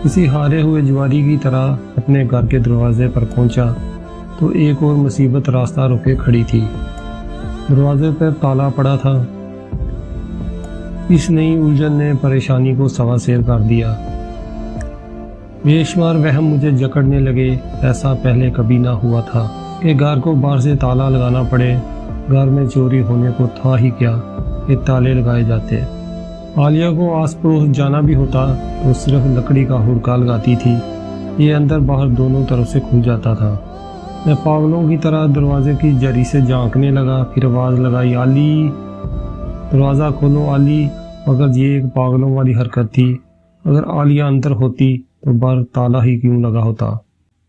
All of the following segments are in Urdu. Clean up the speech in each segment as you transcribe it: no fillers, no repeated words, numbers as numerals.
کسی ہارے ہوئے جواری کی طرح اپنے گھر کے دروازے پر پہنچا تو ایک اور مصیبت راستہ روکے کھڑی تھی۔ دروازے پر تالا پڑا تھا۔ اس نئی الجھن نے پریشانی کو سوا سیر کر دیا۔ بے شمار وہم مجھے جکڑنے لگے۔ ایسا پہلے کبھی نہ ہوا تھا کہ گھر کو باہر سے تالا لگانا پڑے۔ گھر میں چوری ہونے کو تھا ہی کیا کہ تالے لگائے جاتے۔ عالیہ کو آس پڑوس جانا بھی ہوتا تو صرف لکڑی کا ہڑکا لگاتی تھی۔ یہ اندر باہر دونوں طرف سے کھل جاتا تھا۔ میں پاگلوں کی طرح دروازے کی جری سے جھانکنے لگا، پھر آواز لگائی، علی دروازہ کھولو علی، مگر یہ ایک پاگلوں والی حرکت تھی۔ اگر عالیہ اندر ہوتی تو باہر تالا ہی کیوں لگا ہوتا۔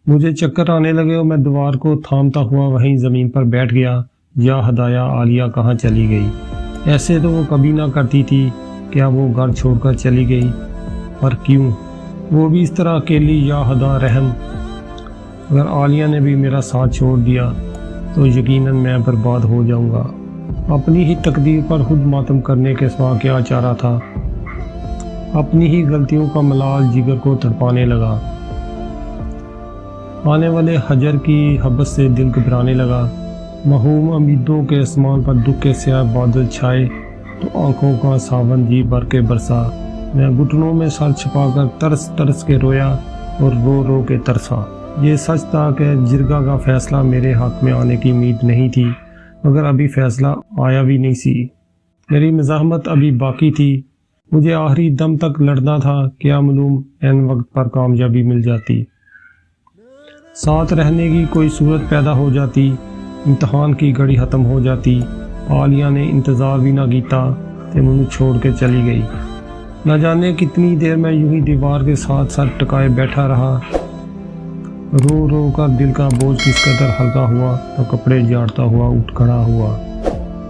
مجھے چکر آنے لگے اور میں دیوار کو تھامتا ہوا وہیں زمین پر بیٹھ گیا۔ یا ہدایہ، عالیہ کہاں چلی گئی؟ ایسے تو وہ کبھی نہ کرتی تھی۔ کیا وہ گھر چھوڑ کر چلی گئی؟ پر کیوں؟ وہ بھی اس طرح اکیلی؟ یا خدا رحم، اگر عالیہ نے بھی میرا ساتھ چھوڑ دیا تو یقیناً میں برباد ہو جاؤں گا۔ اپنی ہی تقدیر پر خود ماتم کرنے کے سوا کیا چارہ تھا؟ اپنی ہی غلطیوں کا ملال جگر کو تڑپانے لگا۔ آنے والے حجر کی حبس سے دل گھبرانے لگا۔ محوم امیدوں کے آسمان پر دکھ کے سیاہ بادل چھائے تو آنکھوں کا ساون جی بھر کے برسا۔ میں گھٹنوں میں سر چھپا کر ترس ترس کے رویا اور رو رو کے ترسا۔ یہ سچ تھا کہ جرگہ کا فیصلہ میرے حق میں آنے کی امید نہیں تھی، مگر ابھی فیصلہ آیا بھی نہیں سی۔ میری مزاحمت ابھی باقی تھی۔ مجھے آخری دم تک لڑنا تھا، کیا معلوم عین وقت پر کامیابی مل جاتی، ساتھ رہنے کی کوئی صورت پیدا ہو جاتی، امتحان کی گھڑی ختم ہو جاتی۔ عالیہ نے انتظار بھی نہ کیتا تے مجھے چھوڑ کے چلی گئی۔ نہ جانے کتنی دیر میں یوں ہی دیوار کے ساتھ سر ٹکائے بیٹھا رہا۔ رو رو کر دل کا بوجھ کس قدر ہلکا ہوا تو کپڑے جھاڑتا ہوا اٹھ کھڑا ہوا۔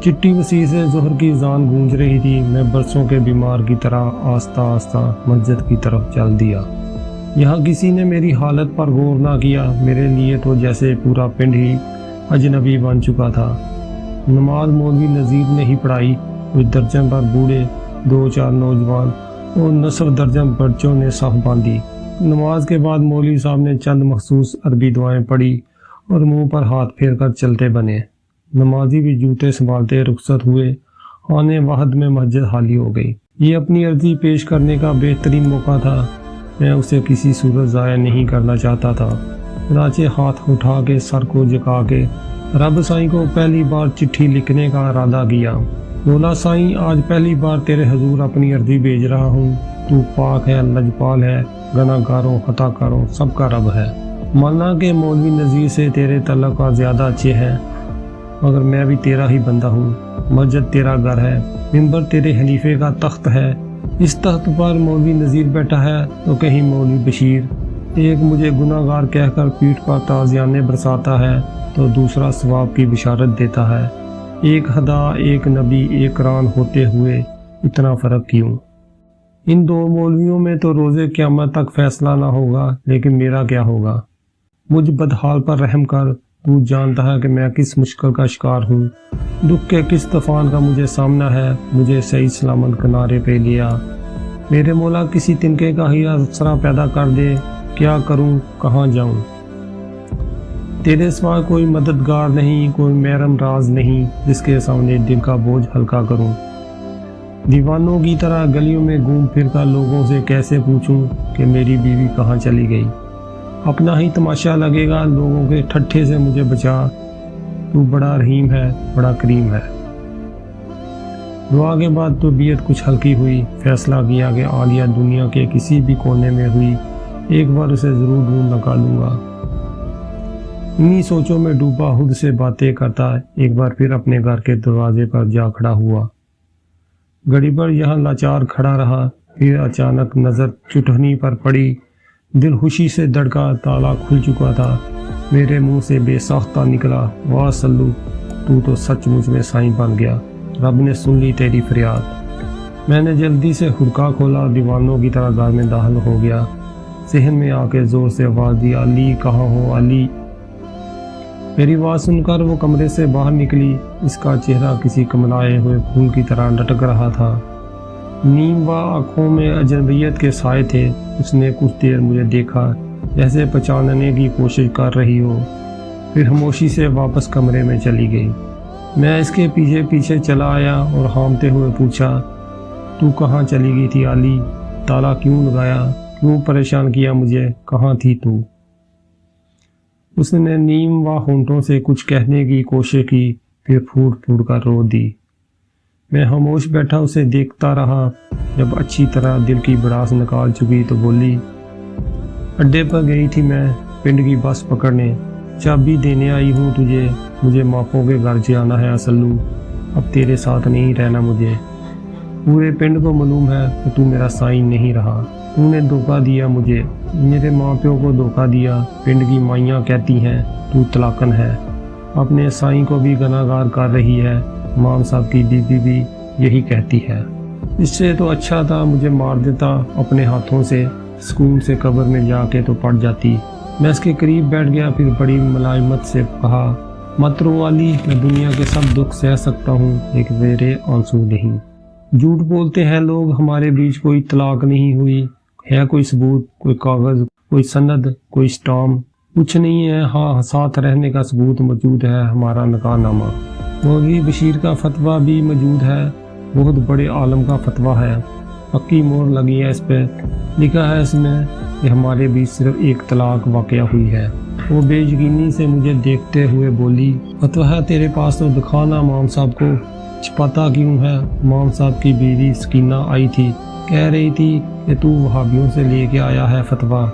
چٹی مسیح سے ظہر کی اذان گونج رہی تھی۔ میں برسوں کے بیمار کی طرح آہستہ آہستہ مسجد کی طرف چل دیا۔ یہاں کسی نے میری حالت پر غور نہ کیا۔ میرے لیے تو جیسے پورا پنڈ ہی اجنبی بن چکا تھا۔ نماز مولوی نذیر نے ہی پڑھائی، کچھ درجن پر بوڑھے، 2-4 نوجوان اور نصف درجن بچوں نے صف باندھی۔ نماز کے بعد مولوی صاحب نے چند مخصوص عربی دعائیں پڑھی اور منہ پر ہاتھ پھیر کر چلتے بنے۔ نمازی بھی جوتے سنبھالتے رخصت ہوئے۔ آنے واحد میں مسجد خالی ہو گئی۔ یہ اپنی عرضی پیش کرنے کا بہترین موقع تھا۔ میں اسے کسی صورت ضائع نہیں کرنا چاہتا تھا۔ چنانچہ ہاتھ اٹھا کے سر کو جھکا کے رب سائیں کو پہلی بار چٹھی لکھنے کا ارادہ کیا۔ مولا سائیں، آج پہلی بار تیرے حضور اپنی عرضی بھیج رہا ہوں۔ تو پاک ہے، لجپال ہے، گناہ گاروں خطا کاروں سب کا رب ہے۔ مانا کہ مولوی نذیر سے تیرے تعلقات زیادہ اچھے ہیں، مگر میں بھی تیرا ہی بندہ ہوں۔ مسجد تیرا گھر ہے، ممبر تیرے خلیفے کا تخت ہے۔ اس تخت پر مولوی نذیر بیٹھا ہے تو کہیں مولوی بشیر۔ ایک مجھے گناہ گار کہہ کر پیٹھ پر تعزیانے برساتا ہے تو دوسرا ثواب کی بشارت دیتا ہے۔ ایک خدا، ایک نبی، ایک قرآن ہوتے ہوئے اتنا فرق کیوں؟ ان دو مولویوں میں تو روز قیامت تک فیصلہ نہ ہوگا، لیکن میرا کیا ہوگا؟ مجھ بدحال پر رحم کر۔ تو جانتا ہے کہ میں کس مشکل کا شکار ہوں، دکھ کے کس طوفان کا مجھے سامنا ہے۔ مجھے صحیح سلامت کنارے پہ لیا۔ میرے مولا کسی تنکے کا ہی آسرا پیدا کر دے۔ کیا کروں، کہاں جاؤں؟ تیرے سوا کوئی مددگار نہیں، کوئی محرم راز نہیں جس کے سامنے دل کا بوجھ ہلکا کروں۔ دیوانوں کی طرح گلیوں میں گھوم پھر کر لوگوں سے کیسے پوچھوں کہ میری بیوی کہاں چلی گئی؟ اپنا ہی تماشا لگے گا، لوگوں کے ٹھٹھے سے مجھے بچا۔ تو بڑا رحیم ہے، بڑا کریم ہے۔ دعا کے بعد طبیعت کچھ ہلکی ہوئی۔ فیصلہ کیا کہ عالیہ دنیا کے کسی بھی کونے میں ہوئی، ایک بار اسے ضرور ڈھونڈ نکالوں گا۔ انہی سوچوں میں ڈوبا خود سے باتیں کرتا ایک بار پھر اپنے گھر کے دروازے پر جا کھڑا ہوا۔ گھڑی بھر یہاں لاچار کھڑا رہا، پھر اچانک نظر چٹھنی پر پڑی۔ دل خوشی سے دھڑکا، تالا کھل چکا تھا۔ میرے منہ سے بے ساختہ نکلا، واہ سلو، تو سچ مجھ میں سائیں بن گیا۔ رب نے سن لی تیری فریاد۔ میں نے جلدی سے کھڑکا کھولا، دیوانوں کی طرح گھر میں داخل ہو گیا۔ ذہن میں آ کے زور سے آواز دی، علی کہاں ہو علی؟ میری آواز سن کر وہ کمرے سے باہر نکلی۔ اس کا چہرہ کسی کملائے ہوئے پھول کی طرح لٹک رہا تھا۔ نیم و آنکھوں میں اجنبیت کے سائے تھے۔ اس نے کچھ دیر مجھے دیکھا جیسے پہچاننے کی کوشش کر رہی ہو، پھر خاموشی سے واپس کمرے میں چلی گئی۔ میں اس کے پیچھے پیچھے چلا آیا اور ہامتے ہوئے پوچھا، تو کہاں چلی گئی تھی علی؟ تالا کیوں لگایا؟ کیوں پریشان کیا مجھے؟ کہاں تھی تو؟ اس نے نیم و ہونٹوں سے کچھ کہنے کی کوشش کی، پھر پھوٹ پھوٹ کر رو دی۔ میں خاموش بیٹھا اسے دیکھتا رہا۔ جب اچھی طرح دل کی بڑاس نکال چکی تو بولی، اڈے پر گئی تھی میں پنڈ کی بس پکڑنے، چابی دینے آئی ہوں تجھے، مجھے ماپوں کے گھر جانا ہے اسلو، اب تیرے ساتھ نہیں رہنا مجھے۔ پورے پنڈ کو معلوم ہے کہ تو میرا سائن نہیں رہا، تو نے دھوکہ دیا مجھے، میرے ماں پیو کو دھوکہ دیا۔ پنڈ کی مائیاں کہتی ہیں تو طلاقن ہے، اپنے سائن کو بھی گناہگار کر رہی ہے، امام صاحب کی بیوی بھی یہی کہتی ہے۔ اس سے تو اچھا تھا مجھے مار دیتا اپنے ہاتھوں سے، سکون سے قبر میں جا کے تو پڑ جاتی۔ میں اس کے قریب بیٹھ گیا، پھر بڑی ملائمت سے کہا، مت رو علی، میں دنیا کے سب دکھ سہ سکتا ہوں لیکن میرے آنسو نہیں۔ جھوٹ بولتے ہیں لوگ، ہمارے بیچ کوئی طلاق نہیں ہوئی ہے، کوئی ثبوت، کوئی کاغذ، کوئی سند، کوئی اسٹامپ، کچھ نہیں ہے۔ ہاں، ساتھ رہنے کا ثبوت موجود ہے، ہمارا نکاح نامہ۔ مولوی بشیر کا فتویٰ بھی موجود ہے، بہت بڑے عالم کا فتویٰ ہے، پکی مور لگی ہے اس پہ، لکھا ہے اس میں کہ ہمارے بیچ صرف ایک طلاق واقع ہوئی ہے۔ وہ بے یقینی سے مجھے دیکھتے ہوئے بولی، فتویٰ ہے تیرے پاس تو دکھانا امام صاحب کو، چھپاتا کیوں ہے؟ امام صاحب کی بیوی سکینہ آئی تھی، کہہ رہی تھی کہ تو وہابیوں سے لے کے آیا ہے فتویٰ،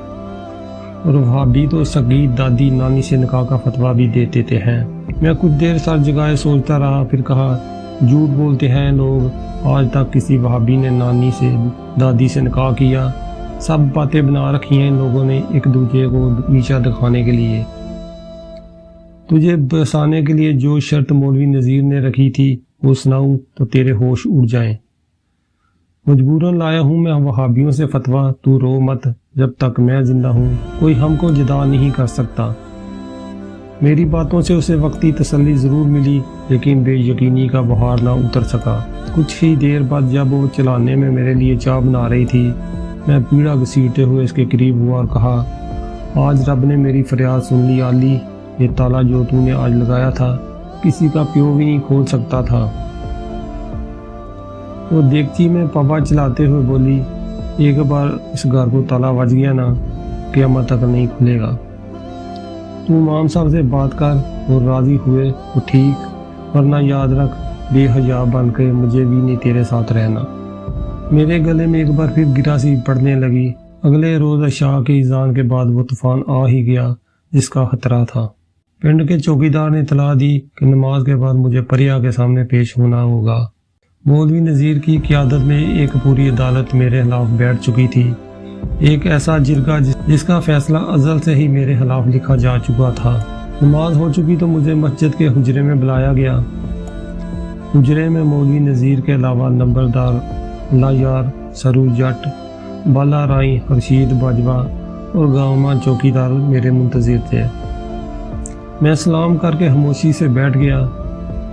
اور وہابی تو سگید دادی نانی سے نکاح کا فتویٰ بھی دے دیتے ہیں۔ میں کچھ دیر سر جگائے سوچتا رہا، پھر کہا، جھوٹ بولتے ہیں لوگ، آج تک کسی وہابی نے نانی سے دادی سے نکاح کیا؟ سب باتیں بنا رکھی ہیں ان لوگوں نے ایک دوسرے کو نیچا دکھانے کے لیے۔ تجھے بسانے کے لیے جو شرط مولوی نذیر نے رکھی تھی وہ سناؤں تو تیرے ہوش اڑ جائیں۔ مجبوراً لایا ہوں میں وہابیوں سے فتویٰ، تو رو مت، جب تک میں زندہ ہوں کوئی ہم کو جدا نہیں کر سکتا۔ میری باتوں سے اسے وقتی تسلی ضرور ملی، لیکن بے یقینی کا بہار نہ اتر سکا۔ کچھ ہی دیر بعد جب وہ چلانے میں میرے لیے چائے بنا رہی تھی، میں پیڑا گھسیٹتے ہوئے اس کے قریب ہوا اور کہا، آج رب نے میری فریاد سن لی علی، یہ تالا جو تو نے آج لگایا تھا کسی کا پیو بھی نہیں کھول سکتا تھا۔ وہ دیگچی میں پوا چلاتے ہوئے بولی، ایک بار اس گھر کو تالا بج گیا نا، قیامت تک نہیں کھلے گا۔ تو امام صاحب سے بات کر، وہ راضی ہوئے وہ ٹھیک، ورنہ یاد رکھ بے حیا بن کے مجھے بھی نہیں تیرے ساتھ رہنا۔ میرے گلے میں ایک بار پھر گراسی پڑنے لگی۔ اگلے روز عشاء کی اذان کے بعد وہ طوفان آ ہی گیا جس کا خطرہ تھا۔ پنڈ کے چوکیدار نے اطلاع دی کہ نماز کے بعد مجھے پریا کے سامنے پیش ہونا ہوگا۔ مولوی نذیر کی قیادت میں ایک پوری عدالت میرے خلاف بیٹھ چکی تھی، ایک ایسا جرگہ جس کا فیصلہ ازل سے ہی میرے خلاف لکھا جا چکا تھا۔ نماز ہو چکی تو مجھے مسجد کے حجرے میں بلایا گیا۔ حجرے میں مولوی نذیر کے علاوہ نمبردار لایار، سرو جٹ، بالا رائی، خورشید باجوہ اور گاؤں چوکیدار میرے منتظر تھے۔ میں سلام کر کے خاموشی سے بیٹھ گیا۔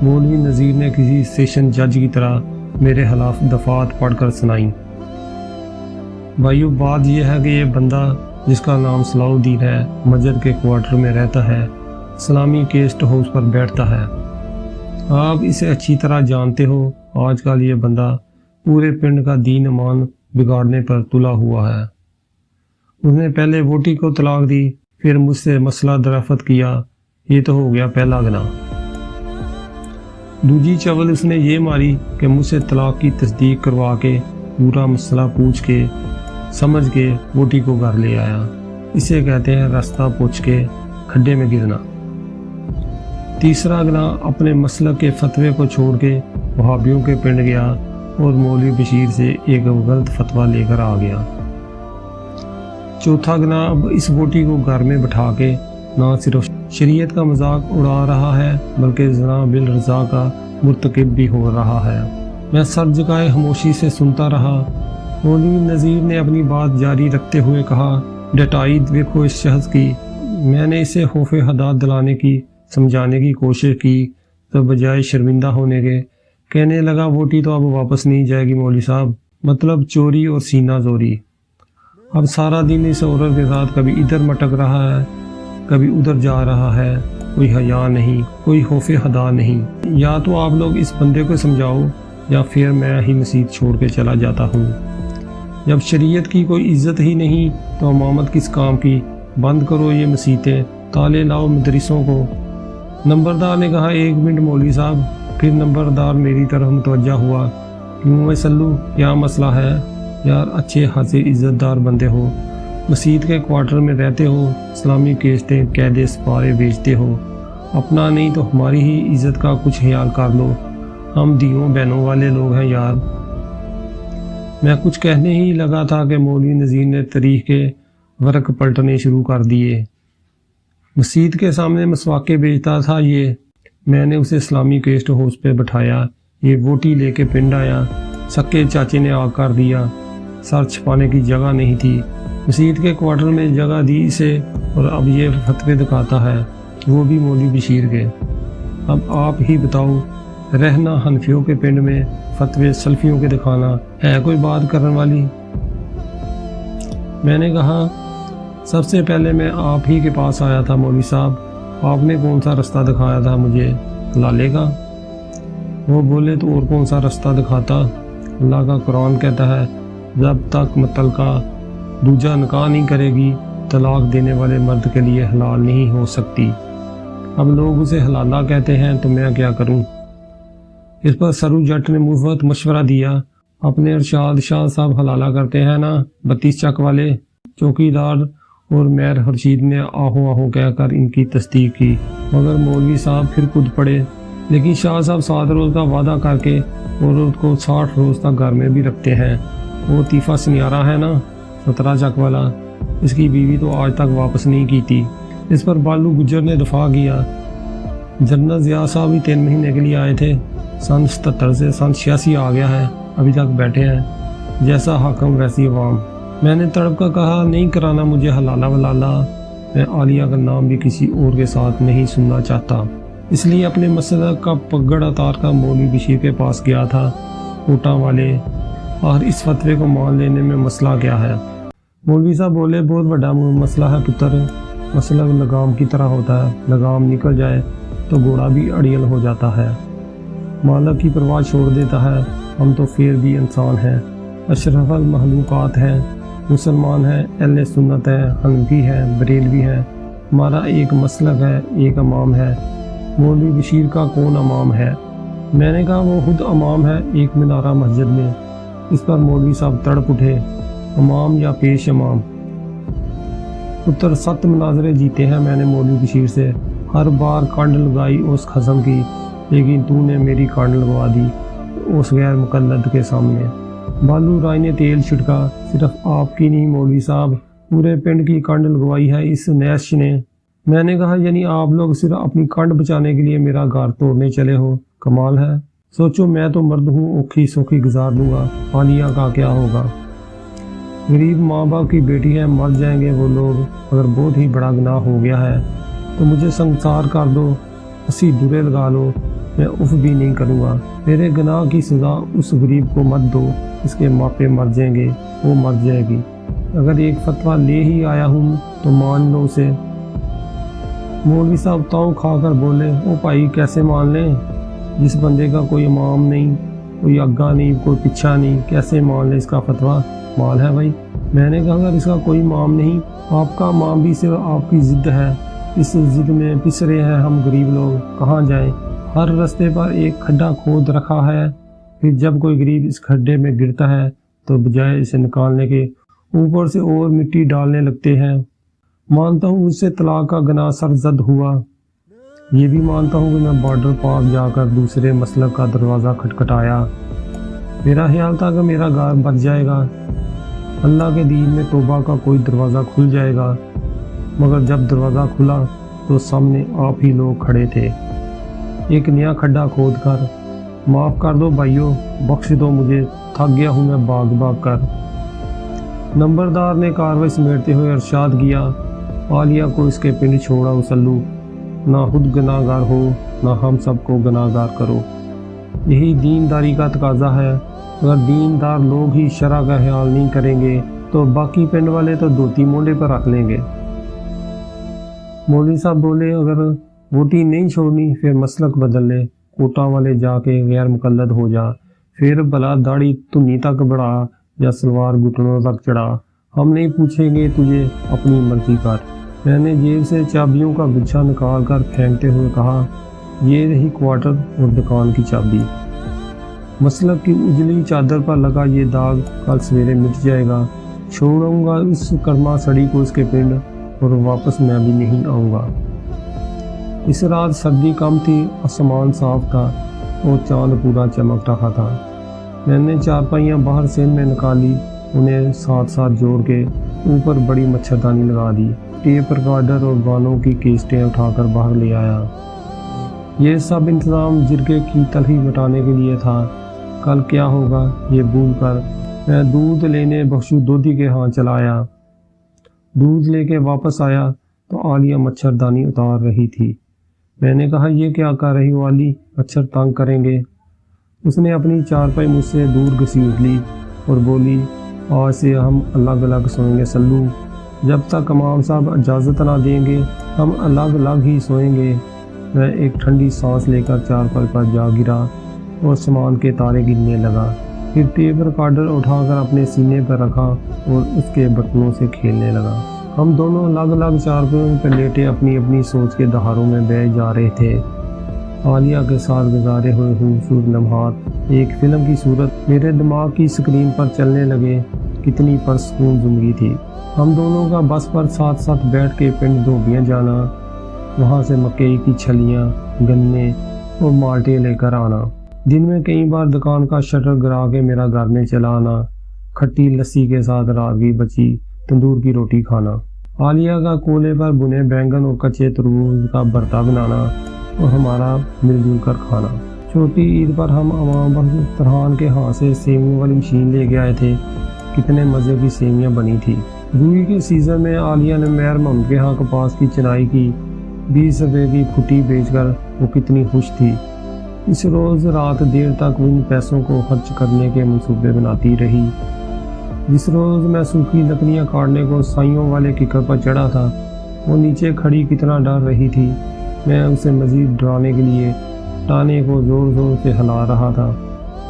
مولوی نذیر نے کسی سیشن جج کی طرح میرے خلاف دفعات پڑھ کر سنائیں۔ بھائیو، بات یہ ہے کہ یہ بندہ جس کا نام صلاح الدین ہے مسجد کے کوارٹر میں رہتا ہے، اسلامی گیسٹ ہاؤس پر بیٹھتا ہے۔ آپ اسے اچھی طرح جانتے ہو۔ آج کل یہ بندہ پورے پنڈ کا دین امان بگاڑنے پر تلا ہوا ہے۔ اس نے پہلے ووٹی کو طلاق دی، پھر مجھ سے مسئلہ درافت کیا، یہ تو ہو گیا پہلا گناہ۔ دوجی چول اس نے یہ ماری کہ مجھ سے طلاق کی تصدیق کروا کے پورا مسئلہ پوچھ کے سمجھ کے ووٹی کو گھر لے آیا۔ اسے کہتے ہیں راستہ پوچھ کے کھڈے میں گرنا۔ تیسرا گناہ، اپنے مسلک کے فتوے کو چھوڑ کے وہابیوں کے پنڈ گیا اور مولوی بشیر سے ایک غلط فتویٰ لے کر آ گیا۔ چوتھا گناہ، اب اس ووٹی کو گھر میں بٹھا کے نہ صرف شریعت کا مذاق اڑا رہا ہے بلکہ زنا بالرضا کا مرتکب بھی ہو رہا ہے۔ میں سر جھکائے خاموشی سے سنتا رہا۔ مولوی نذیر نے اپنی بات جاری رکھتے ہوئے کہا، ڈٹائی دیکھو اس شخص کی۔ میں نے اسے خوف حداد دلانے کی، سمجھانے کی کوشش کی تو بجائے شرمندہ ہونے کے کہنے لگا، ووٹی تو اب واپس نہیں جائے گی مولوی صاحب، مطلب چوری اور سینہ زوری۔ اب سارا دن اس عورت کے ساتھ کبھی ادھر مٹک رہا ہے، کبھی ادھر جا رہا ہے، کوئی حیا نہیں، کوئی خوف خدا نہیں۔ یا تو آپ لوگ اس بندے کو سمجھاؤ یا پھر میں ہی مسجد چھوڑ کے چلا جاتا ہوں۔ جب شریعت کی کوئی عزت ہی نہیں تو امامت کس کام کی؟ بند کرو یہ مسیتیں، تالے لاؤ مدرسوں کو۔ نمبردار نے کہا 1 منٹ مولوی صاحب۔ پھر نمبردار میری طرف متوجہ ہوا۔ کیوں میں سلو، کیا مسئلہ ہے؟ یار اچھے خاصے عزت دار بندے ہو، مسجد کے کوارٹر میں رہتے ہو، اسلامی کیسٹیں قیدے سپارے بیچتے ہو، اپنا نہیں تو ہماری ہی عزت کا کچھ خیال کر لو، ہم دیوں بہنوں والے لوگ ہیں یار۔ میں کچھ کہنے ہی لگا تھا کہ مولوی نذیر نے تاریخ کے ورق پلٹنے شروع کر دیے۔ مسجد کے سامنے مسواکیں بیچتا تھا یہ، میں نے اسے اسلامی گیسٹ ہاؤس پہ بٹھایا، یہ ووٹی لے کے پنڈ آیا، سکے چاچے نے آگ کر دیا، سر چھپانے کی جگہ نہیں تھی، مسجد کے کوارٹر میں جگہ دی اسے، اور اب یہ فتوے دکھاتا ہے، وہ بھی مولوی بشیر کے۔ اب آپ ہی بتاؤ، رہنا حنفیوں کے پنڈ میں، فتوے سلفیوں کے دکھانا، ہے کوئی بات کرنے والی؟ میں نے کہا سب سے پہلے میں آپ ہی کے پاس آیا تھا مولوی صاحب، آپ نے کون سا رستہ دکھایا تھا مجھے؟ لالے کا۔ وہ بولے تو اور کون سا رستہ دکھاتا؟ اللہ کا قرآن کہتا ہے جب تک متعلقہ دوجا نکاح نہیں کرے گی طلاق دینے والے مرد کے لیے حلال نہیں ہو سکتی۔ اب لوگ اسے حلالہ کہتے ہیں تو میں کیا کروں؟ اس پر سرو جٹ نے مفت مشورہ دیا، اپنے ارشاد شاہ صاحب حلالہ کرتے ہیں نا 32 چک والے۔ چوکیدار اور میر خورشید نے آہو آہو کہہ کر ان کی تصدیق کی، مگر مولوی صاحب پھر کود پڑے۔ لیکن شاہ صاحب 7 روز کا وعدہ کر کے عورت کو 60 روز تک گھر میں بھی رکھتے ہیں۔ وہ طیفہ سنیارہ ہے نا 17 چک والا، اس کی بیوی تو آج تک واپس نہیں کی تھی۔ اس پر بالو گجر نے دفاع کیا، جنرل ضیاء صاحب بھی 3 مہینے کے لیے آئے تھے، سن 77 سے سن 86 آ گیا ہے، ابھی تک بیٹھے ہیں، جیسا حاکم ویسی عوام۔ میں نے تڑپ کر کہا نہیں کرانا مجھے حلالہ ولالہ، میں عالیہ کا نام بھی کسی اور کے ساتھ نہیں سننا چاہتا، اس لیے اپنے مسلک کا پگڑ اتار کر مولوی بشیر کے پاس گیا تھا، کوٹاں والے، اور اس فتوے کو مان لینے میں مسئلہ کیا ہے؟ مولوی صاحب بولے بہت بڑا مسئلہ ہے پتر، مسئلہ لگام کی طرح ہوتا ہے، لگام نکل جائے تو گھوڑا بھی اڑیل ہو جاتا ہے، مالک کی پرواہ چھوڑ دیتا ہے، ہم تو پھر بھی انسان ہیں، اشرف المخلوقات ہیں، مسلمان ہیں، اہل سنت ہے، حنفی ہے، بریلوی ہے، ہمارا ایک مسلک ہے، ایک امام ہے، مولوی بشیر کا کون امام ہے؟ میں نے کہا وہ خود امام ہے ایک منارہ مسجد میں۔ اس پر مولوی صاحب تڑپ اٹھے، امام یا پیش امام؟ پتر 7 مناظرے جیتے ہیں میں نے مولوی بشیر سے، ہر بار کانڈ لگائی اس خصم کی، لیکن تو نے میری کانڈ لگوا دی اس غیر مقلد کے سامنے۔ بالو رائے نے تیل چھڑکا، صرف آپ کی نہیں مولوی صاحب، پورے پنڈ کی کانڈ لگوائی ہے اس نیش نے۔ میں نے کہا یعنی آپ لوگ صرف اپنی کانڈ بچانے کے لیے میرا گھر توڑنے چلے ہو؟ کمال ہے، سوچو میں تو مرد ہوں، اوکھی سوکھی گزار دوں گا، عالیہ کا کیا ہوگا؟ غریب ماں باپ کی بیٹی ہے، مر جائیں گے وہ لوگ، اگر بہت ہی بڑا گناہ ہو گیا ہے تو مجھے سنسار کر دو، 80 درے لگا لو، میں اف بھی نہیں کروں گا، میرے گناہ کی سزا اس غریب کو مت دو، اس کے ماپے مر جائیں گے، وہ مر جائے گی، اگر ایک فتویٰ لے ہی آیا ہوں تو مان لو اسے۔ مولوی صاحب تاؤ کھا کر بولے، او بھائی کیسے مان لیں، جس بندے کا کوئی امام نہیں، کوئی آگا نہیں، کوئی پیچھا نہیں، کیسے مان لیں اس کا فتویٰ؟ مال ہے بھائی۔ میں نے کہا اگر اس کا کوئی امام نہیں، آپ کا امام بھی صرف آپ کی ضد ہے، اس ضد میں پس رہے ہیں ہم غریب لوگ، کہاں جائیں؟ ہر رستے پر ایک کھڈا کھود رکھا ہے، پھر جب کوئی غریب اس کھڈے میں گرتا ہے تو بجائے اسے نکالنے کے اوپر سے اور مٹی ڈالنے لگتے ہیں۔ مانتا ہوں اس سے طلاق کا گناہ سرزد ہوا، یہ بھی مانتا ہوں کہ میں بارڈر پار جا کر دوسرے مسلک کا دروازہ کھٹکھٹایا، میرا خیال تھا کہ میرا گھر بچ جائے گا، اللہ کے دین میں توبہ کا کوئی دروازہ کھل جائے گا، مگر جب دروازہ کھلا تو سامنے آپ ہی لوگ کھڑے تھے۔ ایک نیا کھڈا کھود کر، معاف کر دو بھائیو، بخش دو مجھے، تھک گیا ہوں میں بھاگ بھاگ کر۔ نمبردار نے کاروائی سمیٹتے ہوئے ارشاد کیا، عالیہ کو اس کے پنڈ چھوڑا اسلو، نہ خود گناہ گار ہو نہ ہم سب کو گناہ گار کرو۔ یہی دینداری کا تقاضا ہے۔ اگر دیندار لوگ ہی شرع کا خیال نہیں کریں گے تو باقی پنڈ والے تو دھوتی مونڈے پر رکھ لیں گے۔ مولوی صاحب بولے اگر ووٹی نہیں چھوڑنی پھر مسلک بدل لے، کوٹا والے جا کے غیر مقلد ہو جا، پھر بلا داڑھی تنی تک بڑھا یا سلوار گھٹنوں تک چڑھا، ہم نہیں پوچھیں گے تجھے، اپنی مرضی کر۔ میں نے جیب سے چابیوں کا گچھا نکال کر پھینکتے ہوئے کہا یہ رہی کوارٹر اور دکان کی چابی۔ مسلک کی اجلی چادر پر لگا یہ داغ کل سویرے مٹ جائے گا، چھوڑوں گا اس کرما سڑی کو اس کے پنڈ اور واپس میں بھی نہیں آؤں گا۔ اس رات سردی کم تھی، آسمان صاف تھا اور چاند پورا چمک رہا تھا۔ میں نے چارپائیاں باہر سے میں نکالی، انہیں ساتھ ساتھ جوڑ کے اوپر بڑی مچھردانی لگا دی، ٹیپ ریکارڈر اور گانوں کی کیسٹیں اٹھا کر باہر لے آیا۔ یہ سب انتظام جرگے کی تلخی مٹانے کے لیے تھا۔ کل کیا ہوگا یہ بھول کر میں دودھ لینے بخشو دودھی کے ہاں چلا آیا۔ دودھ لے کے واپس آیا تو عالیہ مچھردانی اتار رہی تھی۔ میں نے کہا یہ کیا کر رہی ہو علی، مچھر تنگ کریں گے۔ اس نے اپنی چارپائی مجھ سے دور گھسیٹ لی اور بولی آج سے ہم الگ الگ سوئیں گے سلو، جب تک امام صاحب اجازت نہ دیں گے ہم الگ الگ ہی سوئیں گے۔ میں ایک ٹھنڈی سانس لے کر چارپائی پر جا گرا اور سامان کے تارے گننے لگا، پھر ٹیپ ریکارڈر اٹھا کر اپنے سینے پر رکھا اور اس کے بٹنوں سے کھیلنے لگا۔ ہم دونوں الگ الگ چارپائیوں پر لیٹے اپنی اپنی سوچ کے دہاروں میں بہہ جا رہے تھے۔ عالیہ کے ساتھ گزارے ہوئے خوبصورت لمحات ایک فلم کی صورت میرے دماغ کی سکرین پر چلنے لگے۔ کتنی پرسکون زندگی تھی۔ ہم دونوں کا بس پر ساتھ ساتھ بیٹھ کے پنڈ دھوبیاں جانا، وہاں سے مکئی کی چھلیاں، گنے اور مالٹے لے کر آنا، دن میں کئی بار دکان کا شٹر گرا کے میرا گھر میں چلا آنا، کھٹی لسی کے ساتھ رات کی بچی تندور کی روٹی کھانا، عالیہ کا کولے پر بنے بینگن اور کچے تربوز کا بھرتا بنانا اور ہمارا مل جل کر کھانا۔ چھوٹی عید پر ہم امام ترحان کے ہاں سے سیویوں والی مشین لے کے آئے تھے، کتنے مزے کی سیویاں بنی تھی۔ روئی کے سیزن میں عالیہ نے مہر محمد کے ہاں کپاس کی چنائی کی، 20 روپے کی پھٹی بیچ کر وہ کتنی خوش تھی۔ اس روز رات دیر تک ان پیسوں کو خرچ کرنے کے منصوبے بناتی رہی۔ جس روز میں سوکھی لکڑیاں کاٹنے کو سائیوں والے ککر پر چڑھا تھا، وہ نیچے کھڑی کتنا ڈر رہی تھی۔ میں اسے مزید ڈرانے کے لیے ٹانے کو زور زور سے ہلا رہا تھا۔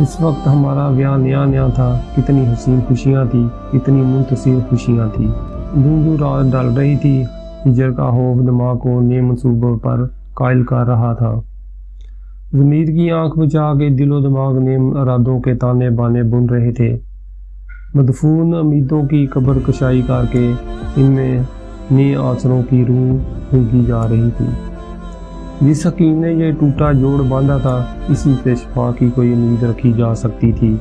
اس وقت ہمارا بیاہ نیا نیا تھا، کتنی حسین خوشیاں تھیں، کتنی منتصر خوشیاں تھیں۔ دھندو رات ڈال رہی تھی، ہجر کا خوف دماغ کو نئے منصوبوں پر قائل کر رہا تھا۔ ضمیر کی آنکھ بچا کے دل و دماغ نئے ارادوں کے تانے بانے بن رہے تھے۔ مدفون امیدوں کی قبر کشائی کر کے ان میں نئے آسروں کی روح پھونکی جا رہی تھی۔ جس حکیم نے یہ ٹوٹا جوڑ باندھا تھا، اسی سے شفا کی کوئی امید رکھی جا سکتی تھی۔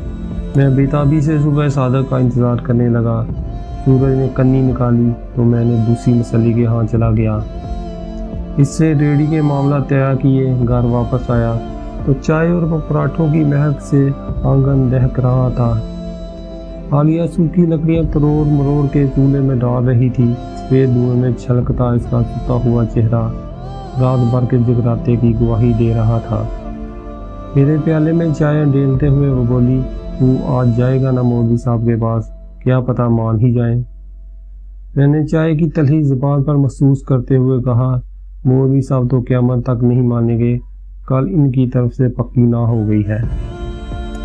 میں بےتابی سے صبح صادق کا انتظار کرنے لگا۔ سورج نے کنی نکالی تو میں نے دوسری مسلی کے ہاں چلا گیا۔ اس سے ریڑھی کے معاملہ طے کیے گھر واپس آیا تو چائے اور پراٹھوں کی مہک سے آنگن دہک رہا تھا۔ عالیہ سوکھی لکڑیاں تروڑ مروڑ کے چولہے میں ڈال رہی تھی، سفید دھوئیں میں چھلکتا اس کا ستا ہوا چہرہ رات بھر کے جگراتے کی گواہی دے رہا تھا۔ میرے پیالے میں چائے ڈیلتے ہوئے وہ بولی تو آج جائے گا نا مولوی صاحب کے پاس، کیا پتہ مان ہی جائیں۔ میں نے چائے کی تلخی زبان پر محسوس کرتے ہوئے کہا مولوی صاحب تو قیامت تک نہیں مانیں گے، کل ان کی طرف سے پکی نہ ہو گئی ہے،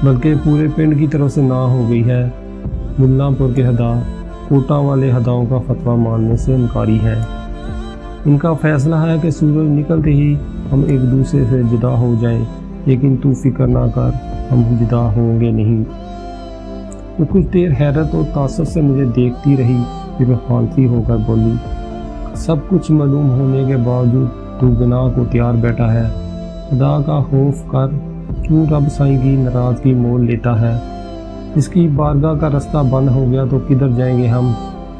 بلکہ پورے پنڈ کی طرف سے نہ ہو گئی ہے۔ ملا پور کے ہدا کوٹا والے ہداؤں کا فتویٰ ماننے سے انکاری ہے۔ ان کا فیصلہ ہے کہ سورج نکلتے ہی ہم ایک دوسرے سے جدا ہو جائیں، لیکن تو فکر نہ کر، ہم جدا ہوں گے نہیں۔ وہ کچھ دیر حیرت اور تعصب سے مجھے دیکھتی رہی، پھر خاموش ہو کر بولی سب کچھ معلوم ہونے کے باوجود تو گناہ کو تیار بیٹھا ہے۔ خدا کا خوف کر، کیوں رب سائیں کی ناراضگی مول لیتا ہے؟ اس کی بارگاہ کا رستہ بند ہو گیا تو کدھر جائیں گے ہم؟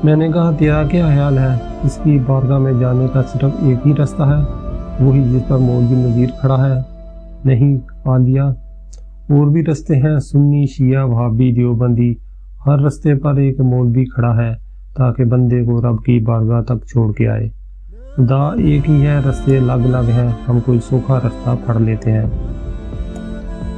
میں نے کہا تیرا کیا خیال ہے؟ اس کی بارگاہ میں جانے کا صرف ایک ہی رستہ ہے، وہی جس پر مولوی نذیر کھڑا ہے؟ نہیں عالیہ، اور بھی رستے ہیں، سنی شیعہ وہابی دیوبندی، ہر رستے پر ایک مولوی کھڑا ہے تاکہ بندے کو رب کی بارگاہ تک چھوڑ کے آئے۔ خدا ایک ہی ہے، رستے الگ الگ ہیں، ہم کوئی سوکھا رستہ پھڑ لیتے ہیں۔